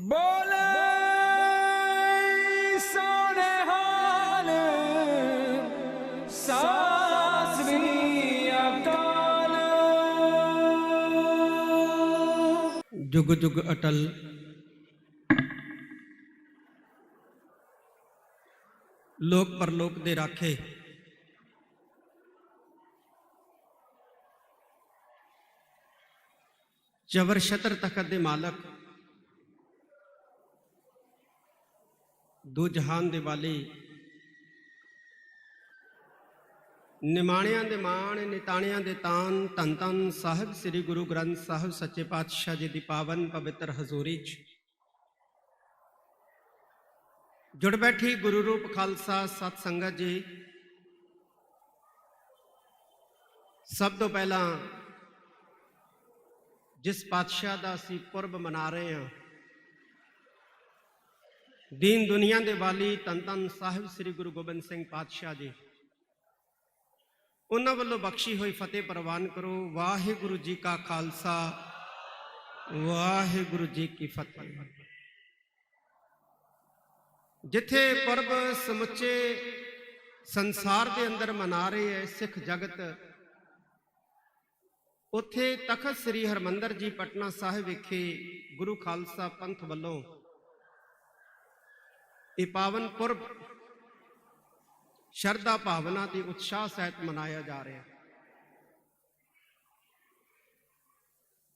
बोले सोने हाल सासवी अकाल। जुग जुग अटल लोक परलोक दे राखे। जबर छतर तखत दे मालक, दो जहान दे वाली, निमाणियां दे मान निताणियां दे तान, धन धन साहिब श्री गुरु ग्रंथ साहिब सच्चे पातशाह जी दी पावन पवित्र हजूरी च जुड़ बैठी गुरु रूप खालसा सत संगत जी। सब तो पहला जिस पातशाह का असी पुरब मना रहे हैं, दीन दुनिया के वाली धन धन साहिब श्री गुरु गोबिंद सिंह पातशाह जी, उन्होंने वालों बख्शी हुई फतेह प्रवान करो। वाहिगुरु जी का खालसा वाहिगुरु जी की फतेह। जिथे पुरब समुचे संसार के अंदर मना रहे है सिख जगत, उथे तखत श्री हरमंदर जी पटना साहिब विखे गुरु खालसा पंथ वालों ये पावन पुरब शरदा भावना की उत्साह सहित मनाया जा रहा है।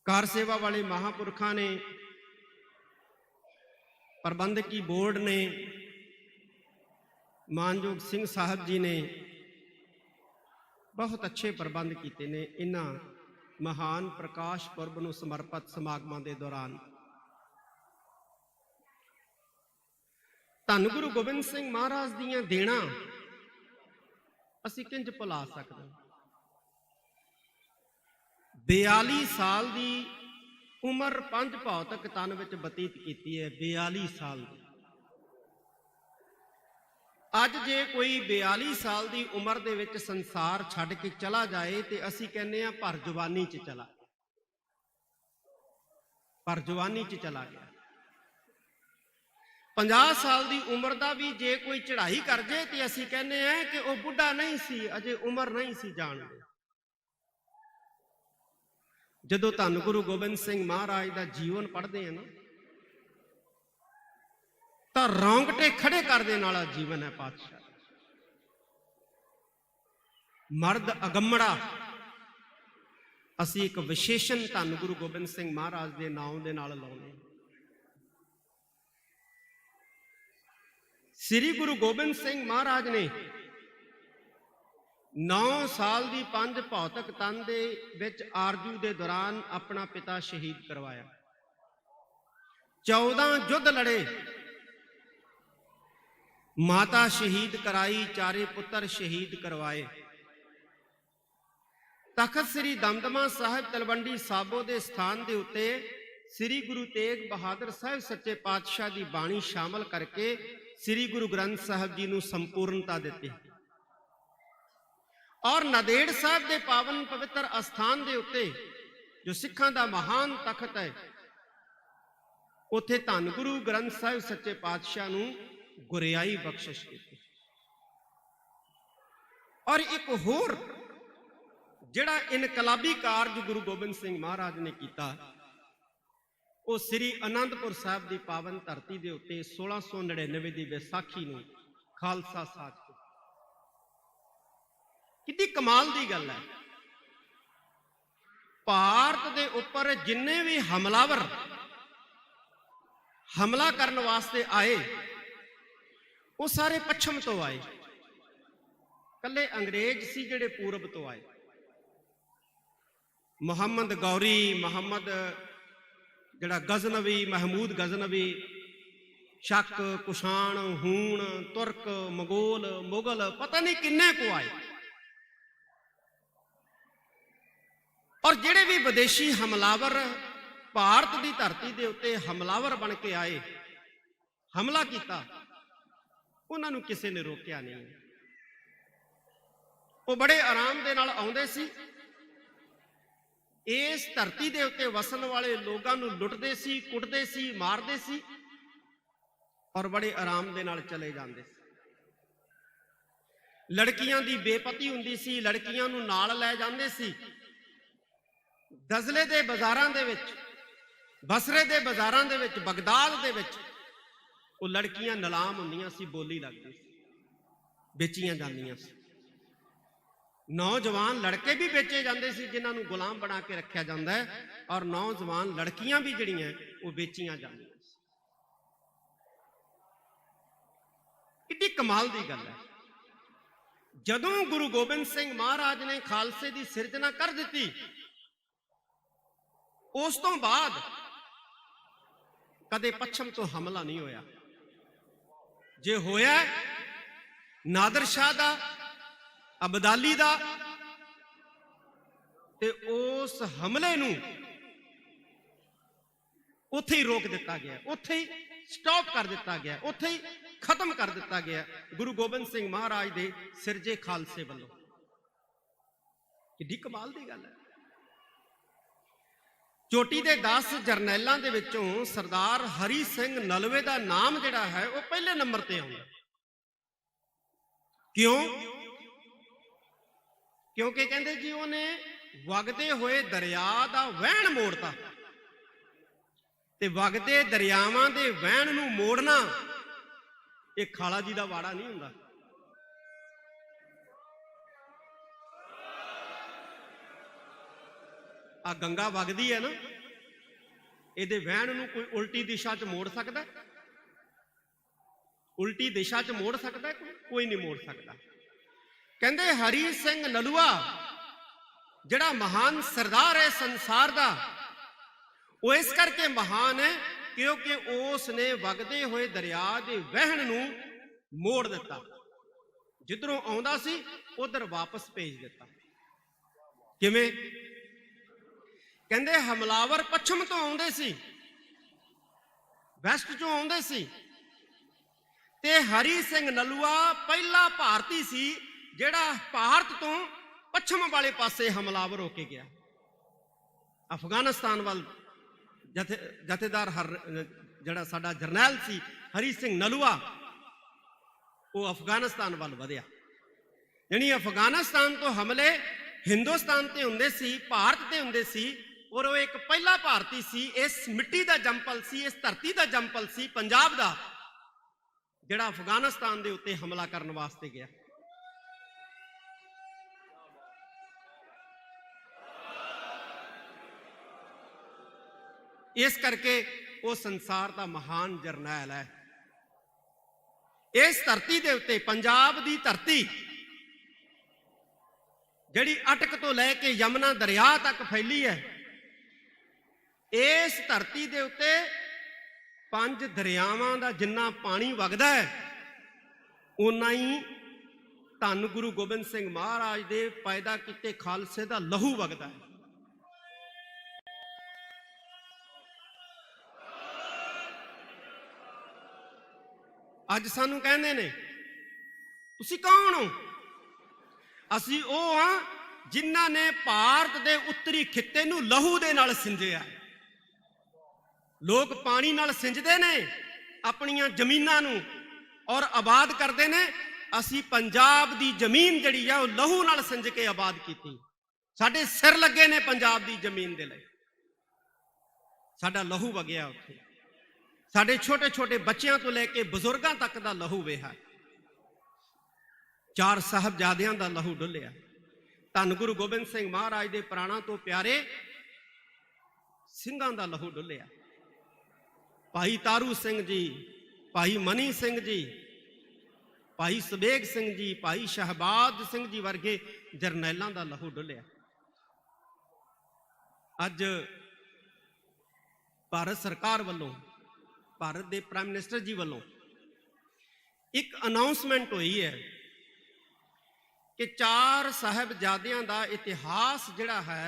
कार सेवा वाले महापुरखों ने, प्रबंधकी बोर्ड ने, मानयोग सिंह साहब जी ने बहुत अच्छे प्रबंध किए ने। इन्हां महान प्रकाश पुरब नूं समर्पित समागमां दे दौरान धन गुरु गोबिंद सिंह महाराज दीयां देणां असीं किंज भुला सकदे। 42 साल की उम्र पंज भौतिक तन विच बतीत की है। 42 साल की। अज जे कोई 42 साल की उम्र दे विच संसार छड्ड के चला जाए तो असीं कहने आ भर जवानी च चला, भर जवानी च चला गया। 50 साल की उम्र का भी जे कोई चढ़ाई कर जाए तो असीं कहने हैं कि वह बुढ़ा नहीं सी, अजे उम्र नहीं सी जानते। जदों धन गुरु गोबिंद सिंह महाराज का जीवन पढ़ते हैं ना, तो रोंगटे खड़े कर देने वाला जीवन है पातशाह। मर्द अगम्मड़ा असी एक विशेषण धन गुरु गोबिंद सिंह महाराज के नाम के नाल लाउने। श्री गुरु गोबिंद सिंह महाराज ने 9 साल की पंज भौतिक तन दे विच आरजू के दौरान अपना पिता शहीद करवाया। 14 युद्ध लड़े, माता शहीद कराई, चारे पुत्र शहीद करवाए। तखत श्री दमदमा साहिब तलवंडी साबो के स्थान के उत्ते श्री गुरु तेग बहादुर साहिब सच्चे पातशाह की बाणी शामिल करके श्री गुरु ग्रंथ साहिब जी को संपूर्णता दी। और नदेड़ साहब के पावन पवित्र अस्थान के उत्ते जो सिखां का महान तखत है, उथे धन गुरु ग्रंथ साहिब सच्चे पातशाह नूं गुरियाई बख्शिश की। और एक होर जिहड़ा इनकलाबी कारज गुरु गोबिंद सिंह महाराज ने किया, वो श्री आनंदपुर साहब की पावन धरती के उत्ते 1699 की बैसाखी नूं खालसा साज कितनी कमाल की गल है। भारत के उपर जिन्ने भी हमलावर हमला करने वास्ते आए वो सारे पश्चिम तो आए, कल्ले अंग्रेज सी जिहड़े पूरब तो आए। मुहम्मद गौरी, मुहम्मद जिहड़ा गजनवी, महमूद गजनवी, शक, कुशाण, हूण, तुर्क, मंगोल, मुगल, पता नहीं किन्ने को आए। और जिहड़े भी विदेशी हमलावर भारत की धरती के उत्ते हमलावर बन के आए, हमला किया, उन्होंने किसी ने रोकया नहीं। वो बड़े आराम दे नाल आउंदे सी, ਇਸ ਧਰਤੀ ਦੇ ਉੱਤੇ ਵਸਣ ਵਾਲੇ ਲੋਕਾਂ ਨੂੰ ਲੁੱਟਦੇ ਸੀ, ਕੁੱਟਦੇ ਸੀ, ਮਾਰਦੇ ਸੀ ਔਰ ਬੜੇ ਆਰਾਮ ਦੇ ਨਾਲ ਚਲੇ ਜਾਂਦੇ ਸੀ। ਲੜਕੀਆਂ ਦੀ ਬੇਪਤੀ ਹੁੰਦੀ ਸੀ, ਲੜਕੀਆਂ ਨੂੰ ਨਾਲ ਲੈ ਜਾਂਦੇ ਸੀ। ਦਜ਼ਲੇ ਦੇ ਬਾਜ਼ਾਰਾਂ ਦੇ ਵਿੱਚ, ਬਸਰੇ ਦੇ ਬਾਜ਼ਾਰਾਂ ਦੇ ਵਿੱਚ, ਬਗਦਾਦ ਦੇ ਵਿੱਚ ਉਹ ਲੜਕੀਆਂ ਨਿਲਾਮ ਹੁੰਦੀਆਂ ਸੀ, ਬੋਲੀ ਲੱਗਦੀ ਸੀ, ਵੇਚੀਆਂ ਜਾਂਦੀਆਂ ਸੀ। ਨੌਜਵਾਨ ਲੜਕੇ ਵੀ ਵੇਚੇ ਜਾਂਦੇ ਸੀ ਜਿਨ੍ਹਾਂ ਨੂੰ ਗੁਲਾਮ ਬਣਾ ਕੇ ਰੱਖਿਆ ਜਾਂਦਾ ਹੈ, ਔਰ ਨੌਜਵਾਨ ਲੜਕੀਆਂ ਵੀ ਜਿਹੜੀਆਂ ਉਹ ਵੇਚੀਆਂ ਜਾਂਦੀਆਂ ਸੀ। ਕਿੰਨੀ ਕਮਾਲ ਦੀ ਗੱਲ ਹੈ। ਜਦੋਂ ਗੁਰੂ ਗੋਬਿੰਦ ਸਿੰਘ ਮਹਾਰਾਜ ਨੇ ਖਾਲਸੇ ਦੀ ਸਿਰਜਣਾ ਕਰ ਦਿੱਤੀ, ਉਸ ਤੋਂ ਬਾਅਦ ਕਦੇ ਪੱਛਮ ਤੋਂ ਹਮਲਾ ਨਹੀਂ ਹੋਇਆ। ਜੇ ਹੋਇਆ ਨਾਦਰ ਸ਼ਾਹ ਦਾ, ਅਬਦਾਲੀ ਦਾ, ਤੇ ਉਸ ਹਮਲੇ ਨੂੰ ਉੱਥੇ ਹੀ ਰੋਕ ਦਿੱਤਾ ਗਿਆ, ਉੱਥੇ ਹੀ ਸਟਾਪ ਕਰ ਦਿੱਤਾ ਗਿਆ, ਉੱਥੇ ਹੀ ਖਤਮ ਕਰ ਦਿੱਤਾ ਗਿਆ ਗੁਰੂ ਗੋਬਿੰਦ ਸਿੰਘ ਮਹਾਰਾਜ ਦੇ ਸਿਰਜੇ ਖਾਲਸੇ ਵੱਲੋਂ। ਕਿੱਡੀ ਕਮਾਲ ਦੀ ਗੱਲ ਹੈ। ਚੋਟੀ ਦੇ 10 ਜਰਨੈਲਾਂ ਦੇ ਵਿੱਚੋਂ ਸਰਦਾਰ ਹਰੀ ਸਿੰਘ ਨਲਵੇ ਦਾ ਨਾਮ ਜਿਹੜਾ ਹੈ ਉਹ ਪਹਿਲੇ ਨੰਬਰ ਤੇ ਆਉਂਦਾ। ਕਿਉਂ? ਕਿਉਂਕਿ ਕਹਿੰਦੇ ਜੀ ਉਹਨੇ ਵਗਦੇ ਹੋਏ ਦਰਿਆ ਦਾ ਵਹਿਣ ਮੋੜਤਾ, ਤੇ ਵਗਦੇ ਦਰਿਆਵਾਂ ਦੇ ਵਹਿਣ ਨੂੰ ਮੋੜਨਾ ਇਹ ਖਾਲਾ ਜੀ ਦਾ ਵਾੜਾ ਨਹੀਂ ਹੁੰਦਾ। ਆ ਗੰਗਾ ਵਗਦੀ ਹੈ ਨਾ, ਇਹਦੇ ਵਹਿਣ ਨੂੰ ਕੋਈ ਉਲਟੀ ਦਿਸ਼ਾ 'ਚ ਮੋੜ ਸਕਦਾ? ਉਲਟੀ ਦਿਸ਼ਾ 'ਚ ਮੋੜ ਸਕਦਾ? ਕੋਈ ਨਹੀਂ ਮੋੜ ਸਕਦਾ। ਕਹਿੰਦੇ ਹਰੀ ਸਿੰਘ ਨਲੂਆ ਜਿਹੜਾ ਮਹਾਨ ਸਰਦਾਰ ਹੈ ਸੰਸਾਰ ਦਾ, ਉਹ ਇਸ ਕਰਕੇ ਮਹਾਨ ਹੈ ਕਿਉਂਕਿ ਉਸ ਨੇ ਵਗਦੇ ਹੋਏ ਦਰਿਆ ਦੇ ਵਹਿਣ ਨੂੰ ਮੋੜ ਦਿੱਤਾ। ਜਿੱਧਰੋਂ ਆਉਂਦਾ ਸੀ ਉਧਰ ਵਾਪਸ ਭੇਜ ਦਿੱਤਾ। ਕਿਵੇਂ? ਕਹਿੰਦੇ ਹਮਲਾਵਰ ਪੱਛਮ ਤੋਂ ਆਉਂਦੇ ਸੀ, ਵੈਸਟ ਚੋਂ ਆਉਂਦੇ ਸੀ, ਤੇ ਹਰੀ ਸਿੰਘ ਨਲੂਆ ਪਹਿਲਾ ਭਾਰਤੀ ਸੀ ਜਿਹੜਾ ਭਾਰਤ ਤੋਂ ਪੱਛਮ ਵਾਲੇ ਪਾਸੇ ਹਮਲਾਵਰ ਹੋ ਕੇ ਗਿਆ। ਅਫਗਾਨਿਸਤਾਨ ਵੱਲ ਜਥੇਦਾਰ ਜਿਹੜਾ ਸਾਡਾ ਜਰਨੈਲ ਸੀ ਹਰੀ ਸਿੰਘ ਨਲੂਆ, ਉਹ ਅਫਗਾਨਿਸਤਾਨ ਵੱਲ ਵਧਿਆ। ਯਾਨੀ ਅਫਗਾਨਿਸਤਾਨ ਤੋਂ ਹਮਲੇ ਹਿੰਦੁਸਤਾਨ ਤੇ ਹੁੰਦੇ ਸੀ, ਭਾਰਤ ਤੇ ਹੁੰਦੇ ਸੀ, ਔਰ ਉਹ ਇੱਕ ਪਹਿਲਾ ਭਾਰਤੀ ਸੀ, ਇਸ ਮਿੱਟੀ ਦਾ ਜੰਪਲ ਸੀ, ਇਸ ਧਰਤੀ ਦਾ ਜੰਪਲ ਸੀ, ਪੰਜਾਬ ਦਾ, ਜਿਹੜਾ ਅਫਗਾਨਿਸਤਾਨ ਦੇ ਉੱਤੇ ਹਮਲਾ ਕਰਨ ਵਾਸਤੇ ਗਿਆ। ਇਸ ਕਰਕੇ ਉਹ ਸੰਸਾਰ ਦਾ ਮਹਾਨ ਜਰਨੈਲ ਹੈ। ਇਸ ਧਰਤੀ ਦੇ ਉੱਤੇ, ਪੰਜਾਬ ਦੀ ਧਰਤੀ ਜਿਹੜੀ ਅਟਕ ਤੋਂ ਲੈ ਕੇ ਯਮਨਾ ਦਰਿਆ ਤੱਕ ਫੈਲੀ ਹੈ, ਇਸ ਧਰਤੀ ਦੇ ਉੱਤੇ 5 ਦਰਿਆਵਾਂ ਦਾ ਜਿੰਨਾ ਪਾਣੀ ਵਗਦਾ ਹੈ, ਓਨਾ ਹੀ ਧੰਨ ਗੁਰੂ ਗੋਬਿੰਦ ਸਿੰਘ ਮਹਾਰਾਜ ਦੇ ਪੈਦਾ ਕੀਤੇ ਖਾਲਸੇ ਦਾ ਲਹੂ ਵਗਦਾ ਹੈ। ਅੱਜ ਸਾਨੂੰ ਕਹਿੰਦੇ ਨੇ ਤੁਸੀਂ ਕੌਣ ਹੋ? ਅਸੀਂ ਉਹ ਹਾਂ ਜਿਨ੍ਹਾਂ ਨੇ ਭਾਰਤ ਦੇ ਉੱਤਰੀ ਖਿੱਤੇ ਨੂੰ ਲਹੂ ਦੇ ਨਾਲ ਸਿੰਜਿਆ। ਲੋਕ ਪਾਣੀ ਨਾਲ ਸਿੰਜਦੇ ਨੇ ਆਪਣੀਆਂ ਜ਼ਮੀਨਾਂ ਨੂੰ ਔਰ ਆਬਾਦ ਕਰਦੇ ਨੇ। ਅਸੀਂ ਪੰਜਾਬ ਦੀ ਜ਼ਮੀਨ ਜਿਹੜੀ ਆ ਉਹ ਲਹੂ ਨਾਲ ਸਿੰਜ ਕੇ ਆਬਾਦ ਕੀਤੀ। ਸਾਡੇ ਸਿਰ ਲੱਗੇ ਨੇ ਪੰਜਾਬ ਦੀ ਜ਼ਮੀਨ ਦੇ ਲਈ, ਸਾਡਾ ਲਹੂ ਵਗਿਆ ਉੱਥੇ। ਸਾਡੇ ਛੋਟੇ ਛੋਟੇ ਬੱਚਿਆਂ ਤੋਂ ਲੈ ਕੇ ਬਜ਼ੁਰਗਾਂ ਤੱਕ ਦਾ ਲਹੂ ਵਹਿਆ। 4 ਸਾਹਿਬਜ਼ਾਦਿਆਂ ਦਾ ਲਹੂ ਡੁੱਲਿਆ। ਧੰਨ ਗੁਰੂ ਗੋਬਿੰਦ ਸਿੰਘ ਮਹਾਰਾਜ ਦੇ ਪ੍ਰਾਣਾਂ ਤੋਂ ਪਿਆਰੇ ਸਿੰਘਾਂ ਦਾ ਲਹੂ ਡੁੱਲਿਆ। ਭਾਈ ਤਾਰੂ ਸਿੰਘ ਜੀ, ਭਾਈ ਮਨੀ ਸਿੰਘ ਜੀ, ਭਾਈ ਸਬੇਗ ਸਿੰਘ ਜੀ, ਭਾਈ ਸ਼ਹਿਬਾਜ਼ ਸਿੰਘ ਜੀ ਵਰਗੇ ਜਰਨੈਲਾਂ ਦਾ ਲਹੂ ਡੁੱਲਿਆ। ਅੱਜ ਭਾਰਤ ਸਰਕਾਰ ਵੱਲੋਂ, ਭਾਰਤ ਦੇ ਪ੍ਰਾਈਮ ਮਿਨਿਸਟਰ ਜੀ ਵੱਲੋਂ ਇੱਕ ਅਨਾਉਂਸਮੈਂਟ ਹੋਈ ਹੈ ਕਿ 4 ਸਾਹਿਬਜ਼ਾਦਿਆਂ ਦਾ ਇਤਿਹਾਸ ਜਿਹੜਾ ਹੈ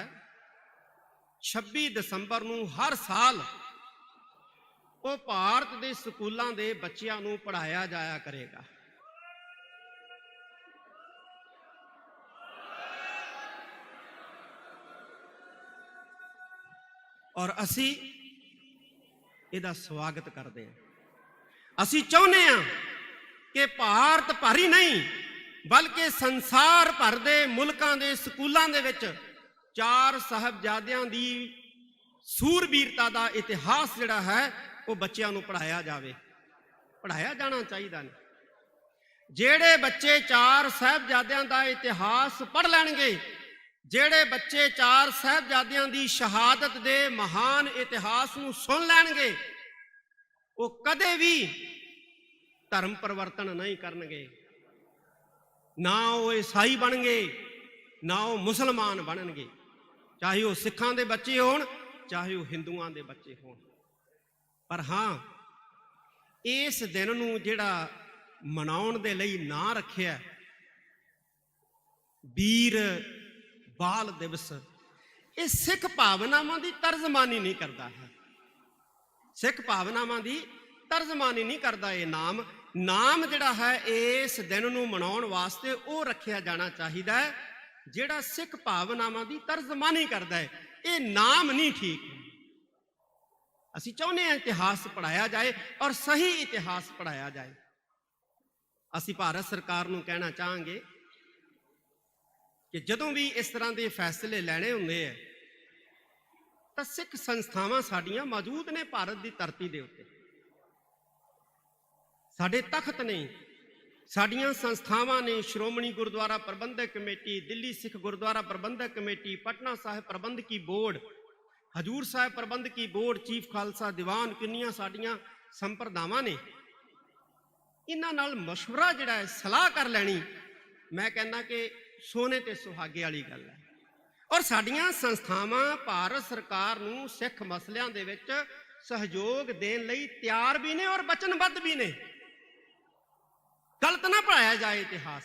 26 ਦਸੰਬਰ ਨੂੰ ਹਰ ਸਾਲ ਉਹ ਭਾਰਤ ਦੇ ਸਕੂਲਾਂ ਦੇ ਬੱਚਿਆਂ ਨੂੰ ਪੜ੍ਹਾਇਆ ਜਾਇਆ ਕਰੇਗਾ। ਔਰ ਅਸੀਂ ਇਹਦਾ ਸਵਾਗਤ ਕਰਦੇ ਹਾਂ। ਅਸੀਂ ਚਾਹੁੰਦੇ ਹਾਂ ਕਿ ਭਾਰਤ ਭਰ ਹੀ ਨਹੀਂ ਬਲਕਿ ਸੰਸਾਰ ਭਰ ਦੇ ਮੁਲਕਾਂ ਦੇ ਸਕੂਲਾਂ ਦੇ ਵਿੱਚ 4 ਸਾਹਿਬਜ਼ਾਦਿਆਂ ਦੀ ਸੂਰਬੀਰਤਾ ਦਾ ਇਤਿਹਾਸ ਜਿਹੜਾ ਹੈ ਉਹ ਬੱਚਿਆਂ ਨੂੰ ਪੜ੍ਹਾਇਆ ਜਾਵੇ, ਪੜ੍ਹਾਇਆ ਜਾਣਾ ਚਾਹੀਦਾ ਨੇ। ਜਿਹੜੇ ਬੱਚੇ 4 ਸਾਹਿਬਜ਼ਾਦਿਆਂ ਦਾ ਇਤਿਹਾਸ ਪੜ੍ਹ ਲੈਣਗੇ, ਜਿਹੜੇ ਬੱਚੇ 4 ਸਾਹਿਬਜ਼ਾਦਿਆਂ ਦੀ ਸ਼ਹਾਦਤ ਦੇ ਮਹਾਨ ਇਤਿਹਾਸ ਨੂੰ ਸੁਣ ਲੈਣਗੇ, ਉਹ ਕਦੇ ਵੀ ਧਰਮ ਪਰਿਵਰਤਨ ਨਹੀਂ ਕਰਨਗੇ। ਨਾ ਉਹ ਈਸਾਈ ਬਣਨਗੇ, ਨਾ ਉਹ ਮੁਸਲਮਾਨ ਬਣਨਗੇ, ਚਾਹੇ ਉਹ ਸਿੱਖਾਂ ਦੇ ਬੱਚੇ ਹੋਣ, ਚਾਹੇ ਉਹ ਹਿੰਦੂਆਂ ਦੇ ਬੱਚੇ ਹੋਣ। ਪਰ ਹਾਂ, ਇਸ ਦਿਨ ਨੂੰ ਜਿਹੜਾ ਮਨਾਉਣ ਦੇ ਲਈ ਨਾਂ ਰੱਖਿਆ ਵੀਰ ਬਾਲ ਦਿਵਸ, ਇਹ ਸਿੱਖ ਭਾਵਨਾਵਾਂ ਦੀ ਤਰਜਮਾਨੀ ਨਹੀਂ ਕਰਦਾ ਹੈ। ਸਿੱਖ ਭਾਵਨਾਵਾਂ ਦੀ ਤਰਜਮਾਨੀ ਨਹੀਂ ਕਰਦਾ ਇਹ ਨਾਮ ਜਿਹੜਾ ਹੈ ਇਸ ਦਿਨ ਨੂੰ ਮਨਾਉਣ ਵਾਸਤੇ ਉਹ ਰੱਖਿਆ ਜਾਣਾ ਚਾਹੀਦਾ ਹੈ ਜਿਹੜਾ ਸਿੱਖ ਭਾਵਨਾਵਾਂ ਦੀ ਤਰਜਮਾਨੀ ਕਰਦਾ ਹੈ। ਇਹ ਨਾਮ ਨਹੀਂ ਠੀਕ। ਅਸੀਂ ਚਾਹੁੰਦੇ ਹਾਂ ਇਤਿਹਾਸ ਪੜ੍ਹਾਇਆ ਜਾਏ ਔਰ ਸਹੀ ਇਤਿਹਾਸ ਪੜ੍ਹਾਇਆ ਜਾਏ। ਅਸੀਂ ਭਾਰਤ ਸਰਕਾਰ ਨੂੰ ਕਹਿਣਾ ਚਾਹਾਂਗੇ ਕਿ ਜਦੋਂ ਵੀ ਇਸ ਤਰ੍ਹਾਂ ਦੇ ਫੈਸਲੇ ਲੈਣੇ ਹੁੰਦੇ ਹੈ ਤਾਂ ਸਿੱਖ ਸੰਸਥਾਵਾਂ ਸਾਡੀਆਂ ਮੌਜੂਦ ਨੇ ਭਾਰਤ ਦੀ ਧਰਤੀ ਦੇ ਉੱਤੇ। ਸਾਡੇ ਤਖਤ ਨੇ, ਸਾਡੀਆਂ ਸੰਸਥਾਵਾਂ ਨੇ, ਸ਼੍ਰੋਮਣੀ ਗੁਰਦੁਆਰਾ ਪ੍ਰਬੰਧਕ ਕਮੇਟੀ, ਦਿੱਲੀ ਸਿੱਖ ਗੁਰਦੁਆਰਾ ਪ੍ਰਬੰਧਕ ਕਮੇਟੀ, ਪਟਨਾ ਸਾਹਿਬ ਪ੍ਰਬੰਧਕੀ ਬੋਰਡ, ਹਜੂਰ ਸਾਹਿਬ ਪ੍ਰਬੰਧਕੀ ਬੋਰਡ, ਚੀਫ ਖਾਲਸਾ ਦੀਵਾਨ, ਕਿੰਨੀਆਂ ਸਾਡੀਆਂ ਸੰਪਰਦਾਵਾਂ ਨੇ। ਇਹਨਾਂ ਨਾਲ ਮਸ਼ਵਰਾ ਜਿਹੜਾ ਹੈ, ਸਲਾਹ ਕਰ ਲੈਣੀ, ਮੈਂ ਕਹਿੰਦਾ ਕਿ ਸੋਨੇ ਤੇ ਸੁਹਾਗੇ ਵਾਲੀ ਗੱਲ ਹੈ। ਔਰ ਸਾਡੀਆਂ ਸੰਸਥਾਵਾਂ ਭਾਰਤ ਸਰਕਾਰ ਨੂੰ ਸਿੱਖ ਮਸਲਿਆਂ ਦੇ ਵਿੱਚ ਸਹਿਯੋਗ ਦੇਣ ਲਈ ਤਿਆਰ ਵੀ ਨੇ ਔਰ ਵਚਨਬੱਧ ਵੀ ਨੇ। ਗਲਤ ਨਾ ਪੜ੍ਹਾਇਆ ਜਾਏ ਇਤਿਹਾਸ।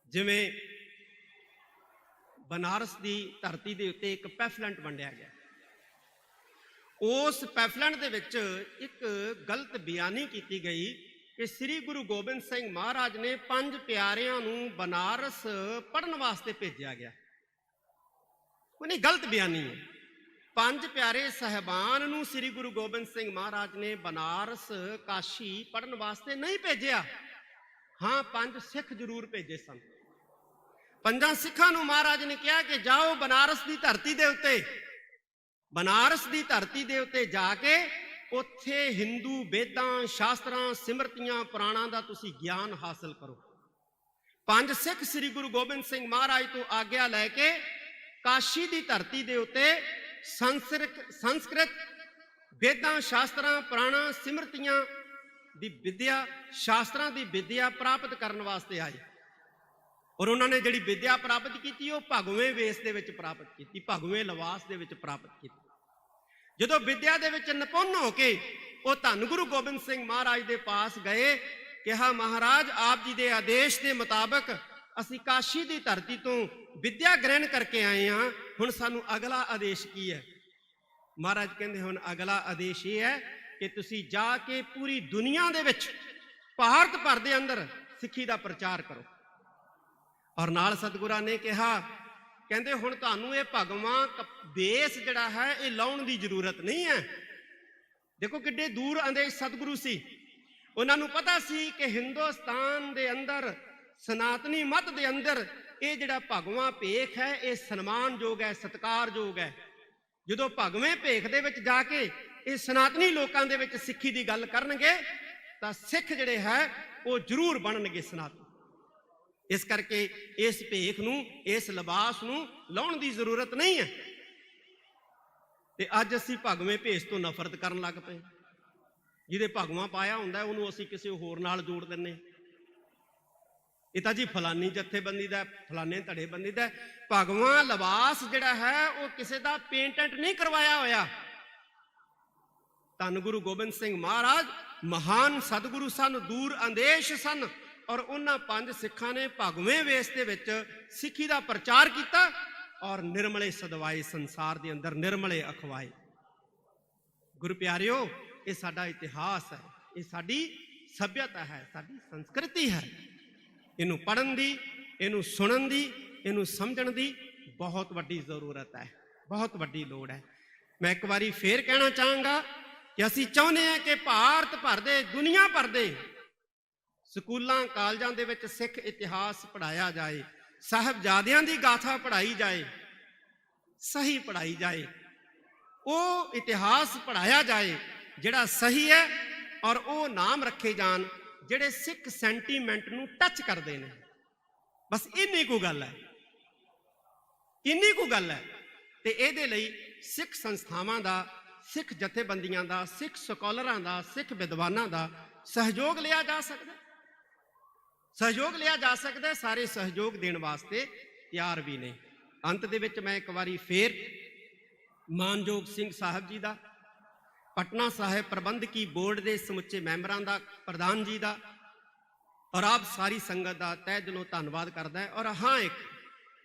ਜਿਵੇਂ ਬਨਾਰਸ ਦੀ ਧਰਤੀ ਦੇ ਉੱਤੇ ਇੱਕ ਪੈਫਲੈਂਟ ਵੰਡਿਆ ਗਿਆ, ਉਸ ਪੈਫਲੈਂਟ ਦੇ ਵਿੱਚ ਇੱਕ ਗਲਤ ਬਿਆਨੀ ਕੀਤੀ ਗਈ ਕਿ ਸ੍ਰੀ ਗੁਰੂ ਗੋਬਿੰਦ ਸਿੰਘ ਮਹਾਰਾਜ ਨੇ 5 ਪਿਆਰਿਆਂ ਨੂੰ ਬਨਾਰਸ ਪੜ੍ਹਨ ਵਾਸਤੇ ਭੇਜਿਆ ਗਿਆ। ਉਹ ਨਹੀਂ, ਗਲਤ ਬਿਆਨੀ ਹੈ। 5 ਪਿਆਰੇ ਸਾਹਿਬਾਨ ਨੂੰ ਸ੍ਰੀ ਗੁਰੂ ਗੋਬਿੰਦ ਸਿੰਘ ਮਹਾਰਾਜ ਨੇ ਬਨਾਰਸ, ਕਾਸ਼ੀ ਪੜ੍ਹਨ ਵਾਸਤੇ ਨਹੀਂ ਭੇਜਿਆ। ਹਾਂ, 5 ਸਿੱਖ ਜ਼ਰੂਰ ਭੇਜੇ ਸਨ। 5 ਸਿੱਖਾਂ ਨੂੰ ਮਹਾਰਾਜ ਨੇ ਕਿਹਾ ਕਿ ਜਾਓ ਬਨਾਰਸ ਦੀ ਧਰਤੀ ਦੇ ਉੱਤੇ, ਬਨਾਰਸ ਦੀ ਧਰਤੀ ਦੇ ਉੱਤੇ ਜਾ ਕੇ ਉੱਥੇ ਹਿੰਦੂ ਵੇਦਾਂ, ਸ਼ਾਸਤਰਾਂ, ਸਿਮਰਤੀਆਂ, ਪੁਰਾਣਾਂ ਦਾ ਤੁਸੀਂ ਗਿਆਨ ਹਾਸਲ ਕਰੋ। 5 ਸਿੱਖ ਸ੍ਰੀ ਗੁਰੂ ਗੋਬਿੰਦ ਸਿੰਘ ਮਹਾਰਾਜ ਤੋਂ ਆਗਿਆ ਲੈ ਕੇ ਕਾਸ਼ੀ ਦੀ ਧਰਤੀ ਦੇ ਉੱਤੇ ਸੰਸਕ੍ਰਿਤ ਵੇਦਾਂ, ਸ਼ਾਸਤਰਾਂ, ਪੁਰਾਣਾਂ, ਸਿਮਰਤੀਆਂ ਦੀ ਵਿਦਿਆ, ਸ਼ਾਸਤਰਾਂ ਦੀ ਵਿਦਿਆ ਪ੍ਰਾਪਤ ਕਰਨ ਵਾਸਤੇ ਆਏ। ਔਰ ਉਹਨਾਂ ਨੇ ਜਿਹੜੀ ਵਿਦਿਆ ਪ੍ਰਾਪਤ ਕੀਤੀ ਉਹ ਭਗਵੇਂ ਵੇਸ ਦੇ ਵਿੱਚ ਪ੍ਰਾਪਤ ਕੀਤੀ, ਭਗਵੇਂ ਲਿਬਾਸ ਦੇ ਵਿੱਚ ਪ੍ਰਾਪਤ ਕੀਤੀ। ਜਦੋਂ ਵਿਦਿਆ ਦੇ ਵਿੱਚ ਨਿਪੁੰਨ ਹੋ ਕੇ ਉਹ ਧੰਨ ਗੁਰੂ ਗੋਬਿੰਦ ਸਿੰਘ ਮਹਾਰਾਜ ਦੇ ਪਾਸ ਗਏ, ਕਿਹਾ ਮਹਾਰਾਜ ਆਪ ਜੀ ਦੇ ਆਦੇਸ਼ ਦੇ ਮੁਤਾਬਕ ਅਸੀਂ ਕਾਸ਼ੀ ਦੀ ਧਰਤੀ ਤੋਂ ਵਿਦਿਆ ਗ੍ਰਹਿਣ ਕਰਕੇ ਆਏ ਹਾਂ, ਹੁਣ ਸਾਨੂੰ ਅਗਲਾ ਆਦੇਸ਼ ਕੀ ਹੈ? ਮਹਾਰਾਜ ਕਹਿੰਦੇ ਹੁਣ ਅਗਲਾ ਆਦੇਸ਼ ਇਹ ਹੈ ਕਿ ਤੁਸੀਂ ਜਾ ਕੇ ਪੂਰੀ ਦੁਨੀਆ ਦੇ ਵਿੱਚ, ਭਾਰਤ ਭਰ ਦੇ ਅੰਦਰ ਸਿੱਖੀ ਦਾ ਪ੍ਰਚਾਰ ਕਰੋ। ਔਰ ਨਾਲ ਸਤਿਗੁਰਾਂ ਨੇ ਕਿਹਾ, ਕਹਿੰਦੇ ਹੁਣ ਤੁਹਾਨੂੰ ਇਹ ਭਗਵਾਂ ਵੇਸ ਜਿਹੜਾ ਹੈ ਇਹ ਲਾਉਣ ਦੀ ਜ਼ਰੂਰਤ ਨਹੀਂ ਹੈ। ਦੇਖੋ ਕਿੱਡੇ ਦੂਰ ਅੰਦੇਸ਼ ਸਤਿਗੁਰੂ ਸੀ। ਉਹਨਾਂ ਨੂੰ ਪਤਾ ਸੀ ਕਿ ਹਿੰਦੁਸਤਾਨ ਦੇ ਅੰਦਰ, ਸਨਾਤਨੀ ਮਤ ਦੇ ਅੰਦਰ ਇਹ ਜਿਹੜਾ ਭਗਵਾਂ ਭੇਖ ਹੈ ਇਹ ਸਨਮਾਨਯੋਗ ਹੈ, ਸਤਿਕਾਰਯੋਗ ਹੈ। ਜਦੋਂ ਭਗਵੇਂ ਭੇਖ ਦੇ ਵਿੱਚ ਜਾ ਕੇ ਇਹ ਸਨਾਤਨੀ ਲੋਕਾਂ ਦੇ ਵਿੱਚ ਸਿੱਖੀ ਦੀ ਗੱਲ ਕਰਨਗੇ ਤਾਂ ਸਿੱਖ ਜਿਹੜੇ ਹੈ ਉਹ ਜ਼ਰੂਰ ਬਣਨਗੇ ਸਨਾਤਨ। ਇਸ ਕਰਕੇ ਇਸ ਭੇਖ ਨੂੰ, ਇਸ ਲਿਬਾਸ ਨੂੰ ਲਾਉਣ ਦੀ ਜ਼ਰੂਰਤ ਨਹੀਂ ਹੈ। ਤੇ ਅੱਜ ਅਸੀਂ ਭਗਵੇਂ ਭੇਸ ਤੋਂ ਨਫ਼ਰਤ ਕਰਨ ਲੱਗ ਪਏ। ਜਿਹਦੇ ਭਗਵਾਂ ਪਾਇਆ ਹੁੰਦਾ ਉਹਨੂੰ ਅਸੀਂ ਕਿਸੇ ਹੋਰ ਨਾਲ ਜੋੜ ਦਿੰਨੇ। ਇਹ ਤਾਂ ਜੀ ਫਲਾਨੀ ਜਥੇਬੰਦੀ ਦਾ, ਫਲਾਨੇ ਧੜੇਬੰਦੀ ਦਾ। ਭਗਵਾਂ ਲਿਬਾਸ ਜਿਹੜਾ ਹੈ ਉਹ ਕਿਸੇ ਦਾ ਪੇਟੈਂਟ ਨਹੀਂ ਕਰਵਾਇਆ ਹੋਇਆ। ਧੰਨ ਗੁਰੂ ਗੋਬਿੰਦ ਸਿੰਘ ਮਹਾਰਾਜ ਮਹਾਨ ਸਤਿਗੁਰੂ ਸਨ, ਦੂਰ ਅੰਦੇਸ਼ ਸਨ, ਔਰ ਉਹਨਾਂ 5 ਸਿੱਖਾਂ ਨੇ ਭਗਵੇਂ ਵੇਸ ਦੇ ਵਿੱਚ ਸਿੱਖੀ ਦਾ ਪ੍ਰਚਾਰ ਕੀਤਾ ਔਰ ਨਿਰਮਲੇ ਸਦਵਾਏ, ਸੰਸਾਰ ਦੇ ਅੰਦਰ ਨਿਰਮਲੇ ਅਖਵਾਏ। ਗੁਰੂ ਪਿਆਰਿਓ, ਇਹ ਸਾਡਾ ਇਤਿਹਾਸ ਹੈ, ਇਹ ਸਾਡੀ ਸੱਭਿਅਤਾ ਹੈ, ਸਾਡੀ ਸੰਸਕ੍ਰਿਤੀ ਹੈ। ਇਹਨੂੰ ਪੜ੍ਹਨ ਦੀ, ਇਹਨੂੰ ਸੁਣਨ ਦੀ, ਇਹਨੂੰ ਸਮਝਣ ਦੀ ਬਹੁਤ ਵੱਡੀ ਜ਼ਰੂਰਤ ਹੈ। ਬਹੁਤ ਵੱਡੀ ਲੋੜ ਹੈ। ਮੈਂ ਇੱਕ ਵਾਰੀ ਫੇਰ ਕਹਿਣਾ ਚਾਹਾਂਗਾ ਕਿ ਅਸੀਂ ਚਾਹੁੰਦੇ ਹਾਂ ਕਿ ਭਾਰਤ ਭਰ ਦੇ, ਦੁਨੀਆ ਭਰ ਦੇ ਸਕੂਲਾਂ ਕਾਲਜਾਂ ਦੇ ਵਿੱਚ ਸਿੱਖ ਇਤਿਹਾਸ ਪੜ੍ਹਾਇਆ ਜਾਏ, ਸਾਹਿਬਜ਼ਾਦਿਆਂ ਦੀ ਗਾਥਾ ਪੜ੍ਹਾਈ ਜਾਏ, ਸਹੀ ਪੜ੍ਹਾਈ ਜਾਏ, ਉਹ ਇਤਿਹਾਸ ਪੜ੍ਹਾਇਆ ਜਾਏ ਜਿਹੜਾ ਸਹੀ ਹੈ, ਔਰ ਉਹ ਨਾਮ ਰੱਖੇ ਜਾਣ ਜਿਹੜੇ ਸਿੱਖ ਸੈਂਟੀਮੈਂਟ ਨੂੰ ਟੱਚ ਕਰਦੇ ਨੇ। ਬਸ ਇੰਨੀ ਕੁ ਗੱਲ ਹੈ, ਇੰਨੀ ਕੁ ਗੱਲ ਹੈ। ਤੇ ਇਹਦੇ ਲਈ ਸਿੱਖ ਸੰਸਥਾਵਾਂ ਦਾ, ਸਿੱਖ ਜਥੇਬੰਦੀਆਂ ਦਾ, ਸਿੱਖ ਸਕਾਲਰਾਂ ਦਾ, ਸਿੱਖ ਵਿਦਵਾਨਾਂ ਦਾ ਸਹਿਯੋਗ ਲਿਆ ਜਾ ਸਕਦਾ, ਸਹਿਯੋਗ ਲਿਆ ਜਾ ਸਕਦਾ। ਸਾਰੇ ਸਹਿਯੋਗ ਦੇਣ ਵਾਸਤੇ ਤਿਆਰ ਵੀ ਨੇ। ਅੰਤ ਦੇ ਵਿੱਚ ਮੈਂ ਇੱਕ ਵਾਰੀ ਫੇਰ ਮਾਨਯੋਗ ਸਿੰਘ ਸਾਹਿਬ ਜੀ ਦਾ, ਪਟਨਾ ਸਾਹਿਬ ਪ੍ਰਬੰਧਕੀ ਬੋਰਡ ਦੇ ਸਮੁੱਚੇ ਮੈਂਬਰਾਂ ਦਾ, ਪ੍ਰਧਾਨ ਜੀ ਦਾ, ਔਰ ਆਪ ਸਾਰੀ ਸੰਗਤ ਦਾ ਤਹਿ ਦਿਲੋਂ ਧੰਨਵਾਦ ਕਰਦਾ ਹੈ। ਔਰ ਹਾਂ, ਇੱਕ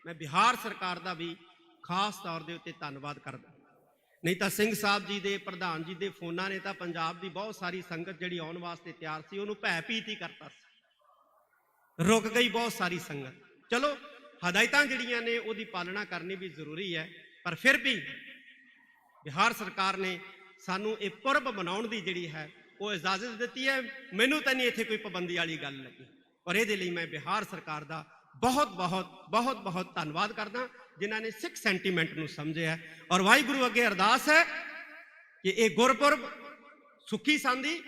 ਮੈਂ ਬਿਹਾਰ ਸਰਕਾਰ ਦਾ ਵੀ ਖਾਸ ਤੌਰ ਦੇ ਉੱਤੇ ਧੰਨਵਾਦ ਕਰਦਾ। ਨਹੀਂ ਤਾਂ ਸਿੰਘ ਸਾਹਿਬ ਜੀ ਦੇ, ਪ੍ਰਧਾਨ ਜੀ ਦੇ ਫੋਨਾਂ ਨੇ ਤਾਂ ਪੰਜਾਬ ਦੀ ਬਹੁਤ ਸਾਰੀ ਸੰਗਤ ਜਿਹੜੀ ਆਉਣ ਵਾਸਤੇ ਤਿਆਰ ਸੀ ਉਹਨੂੰ ਭੈ ਭੀਤ ਹੀ ਕਰਤਾ ਸੀ, ਰੁਕ ਗਈ ਬਹੁਤ ਸਾਰੀ ਸੰਗਤ। ਚਲੋ, ਹਦਾਇਤਾਂ ਜਿਹੜੀਆਂ ਨੇ ਉਹਦੀ ਪਾਲਣਾ ਕਰਨੀ ਵੀ ਜ਼ਰੂਰੀ ਹੈ, ਪਰ ਫਿਰ ਵੀ ਬਿਹਾਰ ਸਰਕਾਰ ਨੇ ਸਾਨੂੰ ਇਹ ਪੁਰਬ ਮਨਾਉਣ ਦੀ ਜਿਹੜੀ ਹੈ ਉਹ ਇਜਾਜ਼ਤ ਦਿੱਤੀ ਹੈ। ਮੈਨੂੰ ਤਾਂ ਨਹੀਂ ਇੱਥੇ ਕੋਈ ਪਾਬੰਦੀ ਵਾਲੀ ਗੱਲ ਲੱਗੀ, ਔਰ ਇਹਦੇ ਲਈ ਮੈਂ ਬਿਹਾਰ ਸਰਕਾਰ ਦਾ ਬਹੁਤ ਬਹੁਤ ਬਹੁਤ ਬਹੁਤ ਧੰਨਵਾਦ ਕਰਦਾ, ਜਿਨ੍ਹਾਂ ਨੇ ਸਿੱਖ ਸੈਂਟੀਮੈਂਟ ਨੂੰ ਸਮਝਿਆ। ਔਰ ਵਾਹਿਗੁਰੂ ਅੱਗੇ ਅਰਦਾਸ ਹੈ ਕਿ ਇਹ ਗੁਰਪੁਰਬ ਸੁੱਖੀ ਸਾਂਦੀ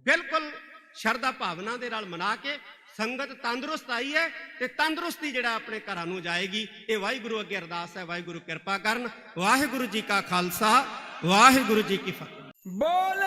ਬਿਲਕੁਲ ਸ਼ਰਧਾ ਭਾਵਨਾ ਦੇ ਨਾਲ ਮਨਾ ਕੇ ਸੰਗਤ ਤੰਦਰੁਸਤ ਆਈ ਹੈ ਤੇ ਤੰਦਰੁਸਤੀ ਜਿਹੜਾ ਆਪਣੇ ਘਰਾਂ ਨੂੰ ਜਾਏਗੀ। ਇਹ ਵਾਹਿਗੁਰੂ ਅੱਗੇ ਅਰਦਾਸ ਹੈ। ਵਾਹਿਗੁਰੂ ਕਿਰਪਾ ਕਰਨ। ਵਾਹਿਗੁਰੂ ਜੀ ਕਾ ਖਾਲਸਾ, ਵਾਹਿਗੁਰੂ ਜੀ ਕੀ ਫਤਿਹ। बोल